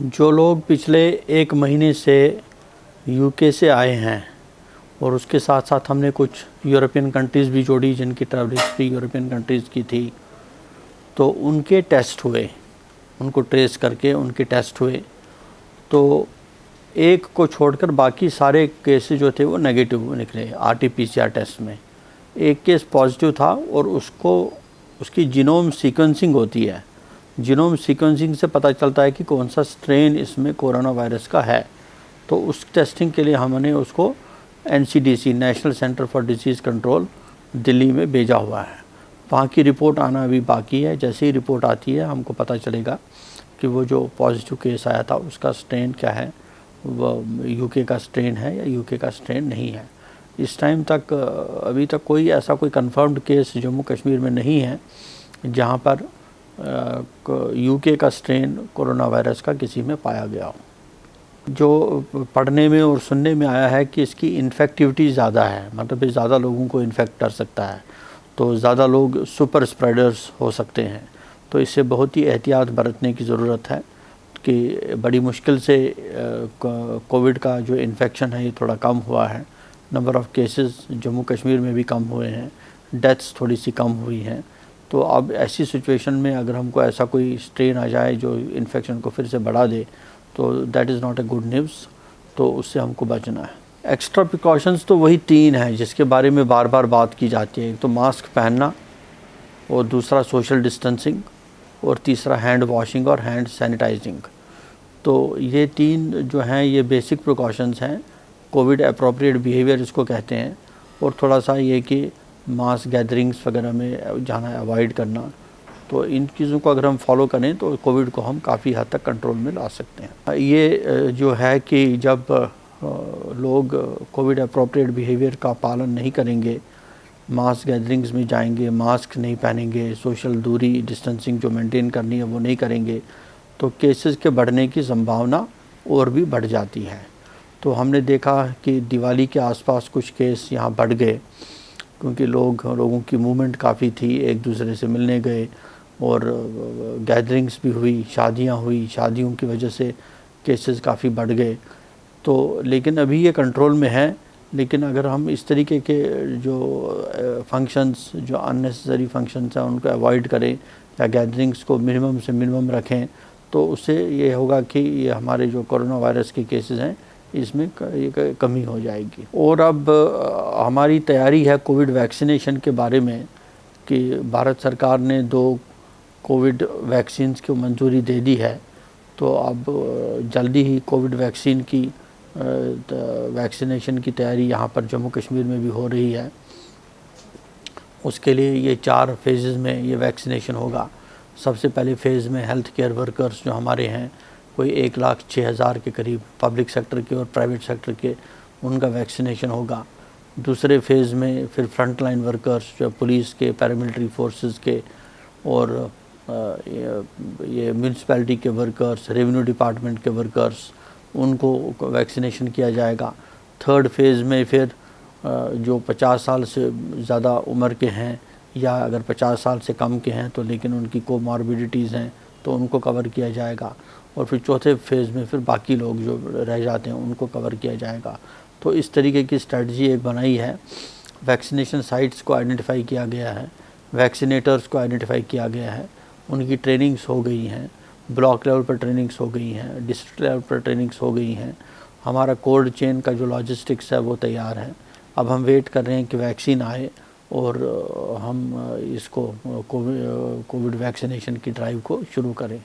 जो लोग पिछले 1 महीने से यूके से आए हैं और उसके साथ साथ हमने कुछ यूरोपियन कंट्रीज़ भी जोड़ी जिनकी ट्रैवल हिस्ट्री यूरोपियन कंट्रीज़ की थी, तो उनके टेस्ट हुए, उनको ट्रेस करके उनके टेस्ट हुए। तो एक को छोड़कर बाकी सारे केसेस जो थे वो नेगेटिव निकले आरटी-पीसीआर टेस्ट में। एक केस पॉजिटिव था और उसकी जीनोम सीक्वेंसिंग होती है। जीनोम सीक्वेंसिंग से पता चलता है कि कौन सा स्ट्रेन इसमें कोरोना वायरस का है। तो उस टेस्टिंग के लिए हमने उसको NCDC national centre for disease control Delhi में भेजा हुआ है। वहाँ की रिपोर्ट आना अभी बाकी है। जैसे ही रिपोर्ट आती है हमको पता चलेगा कि वो जो पॉजिटिव केस आया था उसका स्ट्रेन क्या है, वो यूके का स्ट्रेन है या यूके का स्ट्रेन नहीं है। इस टाइम तक अभी तक कोई ऐसा कोई कंफर्म्ड केस जम्मू कश्मीर में नहीं है जहाँ पर यूके का स्ट्रेन कोरोना वायरस का किसी में पाया गया हो। जो पढ़ने में और सुनने में आया है कि इसकी इन्फेक्टिविटी ज़्यादा है, मतलब ये ज़्यादा लोगों को इन्फेक्ट कर सकता है, तो ज़्यादा लोग सुपर स्प्रेडर्स हो सकते हैं। तो इससे बहुत ही एहतियात बरतने की ज़रूरत है कि बड़ी मुश्किल से कोविड का जो इन्फेक्शन है ये थोड़ा कम हुआ है। Number of cases Jammu Kashmir में भी कम हुए हैं, डेथ्स थोड़ी सी कम हुई हैं। तो अब ऐसी सिचुएशन में अगर हमको ऐसा कोई स्ट्रेन आ जाए जो इन्फेक्शन को फिर से बढ़ा दे, तो that is not a good news. तो उससे हमको बचना है। एक्स्ट्रा प्रिकॉशंस तो वही 3 हैं जिसके बारे में बार बार बात की जाती है। एक तो मास्क पहनना, और दूसरा सोशल डिस्टेंसिंग, और तीसरा हैंड वॉशिंग और हैंड सैनिटाइजिंग। तो ये 3 जो हैं ये बेसिक प्रिकॉशंस हैं। कोविड एप्रोप्रिएट बिहेवियर इसको कहते हैं। और थोड़ा सा ये कि मास गैदरिंग्स वगैरह में जाना अवॉइड करना। तो इन चीज़ों को अगर हम फॉलो करें तो कोविड को हम काफ़ी हद तक कंट्रोल में ला सकते हैं। ये जो है कि जब लोग कोविड एप्रोप्रिएट बिहेवियर का पालन नहीं करेंगे, मास गैदरिंग्स में जाएंगे, मास्क नहीं पहनेंगे, सोशल दूरी डिस्टेंसिंग जो मेंटेन करनी है वो नहीं करेंगे, तो केसेस के बढ़ने की संभावना और भी बढ़ जाती है। तो हमने देखा कि दिवाली के आसपास कुछ केस यहाँ बढ़ गए क्योंकि लोगों की मूवमेंट काफ़ी थी, एक दूसरे से मिलने गए और गैदरिंग्स भी हुई, शादियाँ हुई, शादियों की वजह से केसेस काफ़ी बढ़ गए। तो लेकिन अभी ये कंट्रोल में है। लेकिन अगर हम इस तरीके के जो फंक्शंस, जो अननेसेसरी फंक्शंस हैं उनको अवॉइड करें या गैदरिंग्स को मिनिमम से मिनिमम रखें, तो उससे ये होगा कि ये हमारे जो कोरोना वायरस के केसेस हैं इसमें कमी हो जाएगी। और अब हमारी तैयारी है कोविड वैक्सीनेशन के बारे में कि भारत सरकार ने 2 कोविड वैक्सीन्स को मंजूरी दे दी है। तो अब जल्दी ही कोविड वैक्सीन की वैक्सीनेशन की तैयारी यहाँ पर जम्मू कश्मीर में भी हो रही है। उसके लिए ये 4 फेजेस में ये वैक्सीनेशन होगा। सबसे पहले फ़ेज़ में हेल्थ केयर वर्कर्स जो हमारे हैं, कोई 1,06,000 के करीब पब्लिक सेक्टर के और प्राइवेट सेक्टर के, उनका वैक्सीनेशन होगा। दूसरे फेज़ में फिर फ्रंट लाइन वर्कर्स जो पुलिस के, पैरामिलिट्री फोर्सेस के और ये म्यूनसिपैलिटी के वर्कर्स, रेवेन्यू डिपार्टमेंट के वर्कर्स, उनको वैक्सीनेशन किया जाएगा। थर्ड फेज़ में फिर जो 50 साल से ज़्यादा उम्र के हैं या अगर 50 साल से कम के हैं तो लेकिन उनकी कोमॉर्बिडिटीज़ हैं तो उनको कवर किया जाएगा। और फिर चौथे फेज़ में फिर बाकी लोग जो रह जाते हैं उनको कवर किया जाएगा। तो इस तरीके की स्ट्रेटजी एक बनाई है। वैक्सीनेशन साइट्स को आइडेंटिफाई किया गया है, वैक्सीनेटर्स को आइडेंटिफाई किया गया है, उनकी ट्रेनिंग्स हो गई हैं, ब्लॉक लेवल पर ट्रेनिंग्स हो गई हैं, डिस्ट्रिक्ट लेवल पर ट्रेनिंग्स हो गई हैं। हमारा कोल्ड चेन का जो लॉजिस्टिक्स है वो तैयार है। अब हम वेट कर रहे हैं कि वैक्सीन आए और हम इसको कोविड वैक्सीनेशन की ड्राइव को शुरू करें।